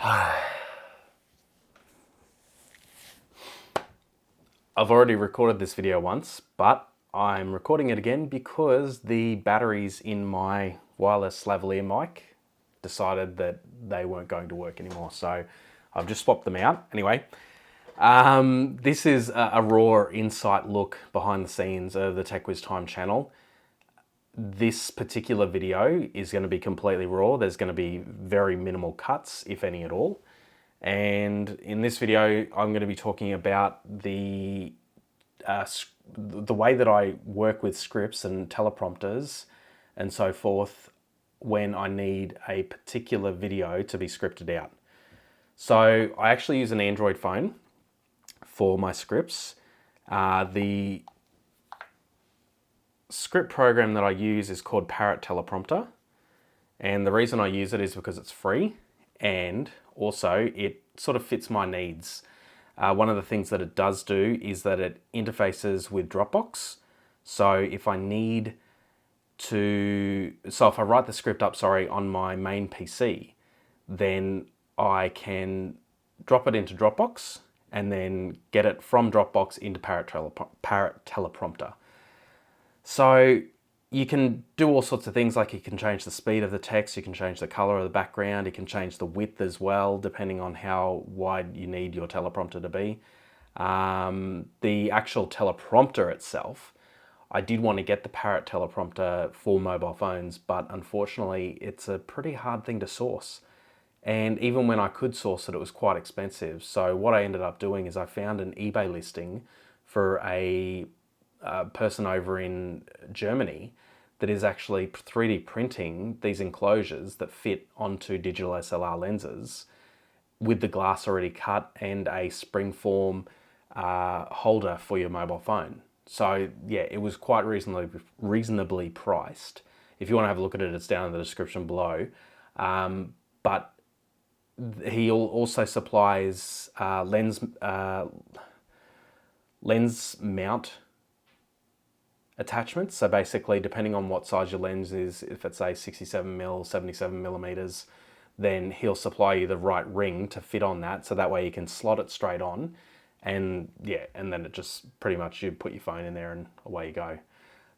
I've already recorded this video once, but I'm recording it again because the batteries in my wireless lavalier mic decided that they weren't going to work anymore. So I've just swapped them out. Anyway, this is a raw insight look behind the scenes of the TechWizTime channel. This particular video is going to be completely raw. There's going to be very minimal cuts, if any at all. And in this video, I'm going to be talking about the way that I work with scripts and teleprompters and so forth when I need a particular video to be scripted out. So I actually use an Android phone for my scripts. The script program that I use is called Parrot Teleprompter. And the reason I use it is because it's free and also it sort of fits my needs. One of the things that it does do is that it interfaces with Dropbox. So if I need to, so if I write the script up, on my main PC, then I can drop it into Dropbox and then get it from Dropbox into Parrot Teleprompter. So you can do all sorts of things, like you can change the speed of the text, you can change the color of the background, you can change the width as well, depending on how wide you need your teleprompter to be. The actual teleprompter itself, I did want to get the Parrot Teleprompter for mobile phones, but unfortunately it's a pretty hard thing to source. And even when I could source it, it was quite expensive. So what I ended up doing is I found an eBay listing for a person over in Germany that is actually 3D printing these enclosures that fit onto digital SLR lenses with the glass already cut and a springform holder for your mobile phone. So yeah, it was quite reasonably priced. If you want to have a look at it, it's down in the description below. But he also supplies lens mount attachments. So basically, depending on what size your lens is, if it's a 67mm, 77mm, then he'll supply you the right ring to fit on that. So that way you can slot it straight on. And yeah, and then it just pretty much, you put your phone in there and away you go.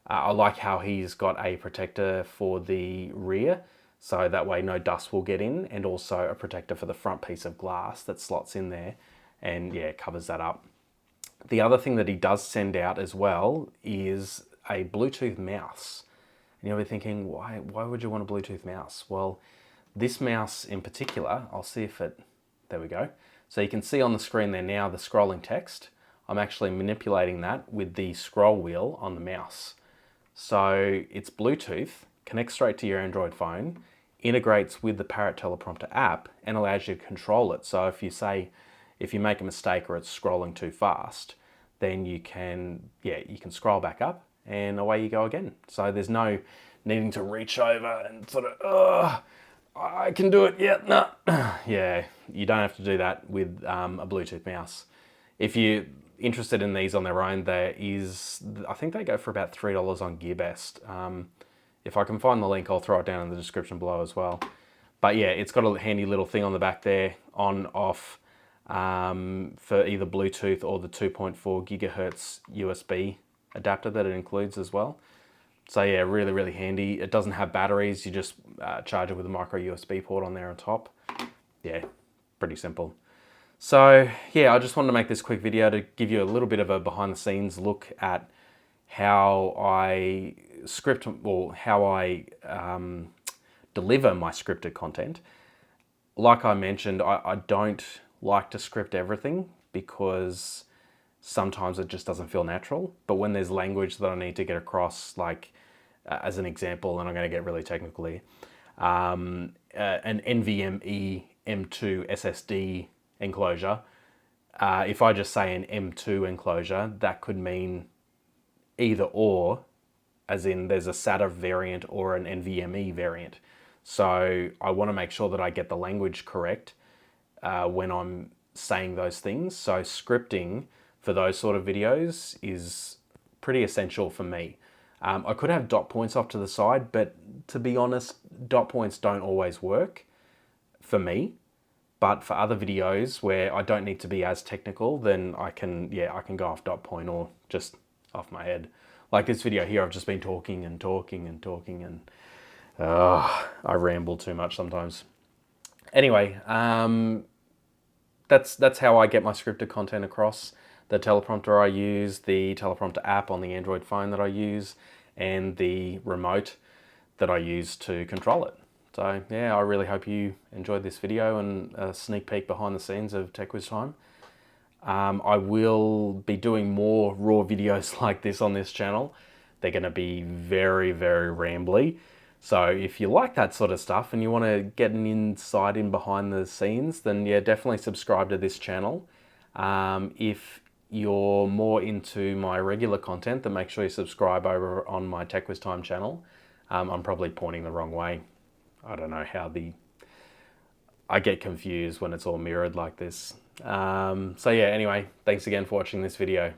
I like how he's got a protector for the rear, so that way no dust will get in, and also a protector for the front piece of glass that slots in there and yeah, covers that up. The other thing that he does send out as well is a Bluetooth mouse. And you'll be thinking, why would you want a Bluetooth mouse? Well, this mouse in particular, I'll see if it, there we go. So you can see on the screen there now the scrolling text. I'm actually manipulating that with the scroll wheel on the mouse. So it's Bluetooth, connects straight to your Android phone, integrates with the Parrot Teleprompter app and allows you to control it. So if you make a mistake or it's scrolling too fast, then you can scroll back up and away you go again. So there's no needing to reach over and sort of, I can do it, yeah, no. Yeah, you don't have to do that with a Bluetooth mouse. If you're interested in these on their own, there is, I think they go for about $3 on GearBest. If I can find the link, I'll throw it down in the description below as well. But yeah, it's got a handy little thing on the back there, on, off, for either Bluetooth or the 2.4 gigahertz USB adapter that it includes as well. So yeah, really, really handy. It doesn't have batteries. You just charge it with a micro USB port on there on top. Yeah, pretty simple. So yeah, I just wanted to make this quick video to give you a little bit of a behind the scenes look at how I script, or how I deliver my scripted content. Like I mentioned, I don't like to script everything because sometimes it just doesn't feel natural. But when there's language that I need to get across, like as an example, and I'm going to get really technical here, an NVMe M2 SSD enclosure, if I just say an M2 enclosure, that could mean either or, as in there's a SATA variant or an NVMe variant. So I want to make sure that I get the language correct when I'm saying those things. So scripting for those sort of videos is pretty essential for me. I could have dot points off to the side, but to be honest, dot points don't always work for me. But for other videos where I don't need to be as technical, then I can go off dot point or just off my head. Like this video here, I've just been talking and talking and talking, and I ramble too much sometimes. Anyway, that's how I get my scripted content across. The teleprompter I use, the teleprompter app on the Android phone that I use, and the remote that I use to control it. So yeah, I really hope you enjoyed this video and a sneak peek behind the scenes of TechWizTime. I will be doing more raw videos like this on this channel. They're going to be very, very rambly. So if you like that sort of stuff and you want to get an insight in behind the scenes, then yeah, definitely subscribe to this channel. If you're more into my regular content, then make sure you subscribe over on my TechWizTime channel. I'm probably pointing the wrong way. I don't know how I get confused when it's all mirrored like this. So yeah, anyway, thanks again for watching this video.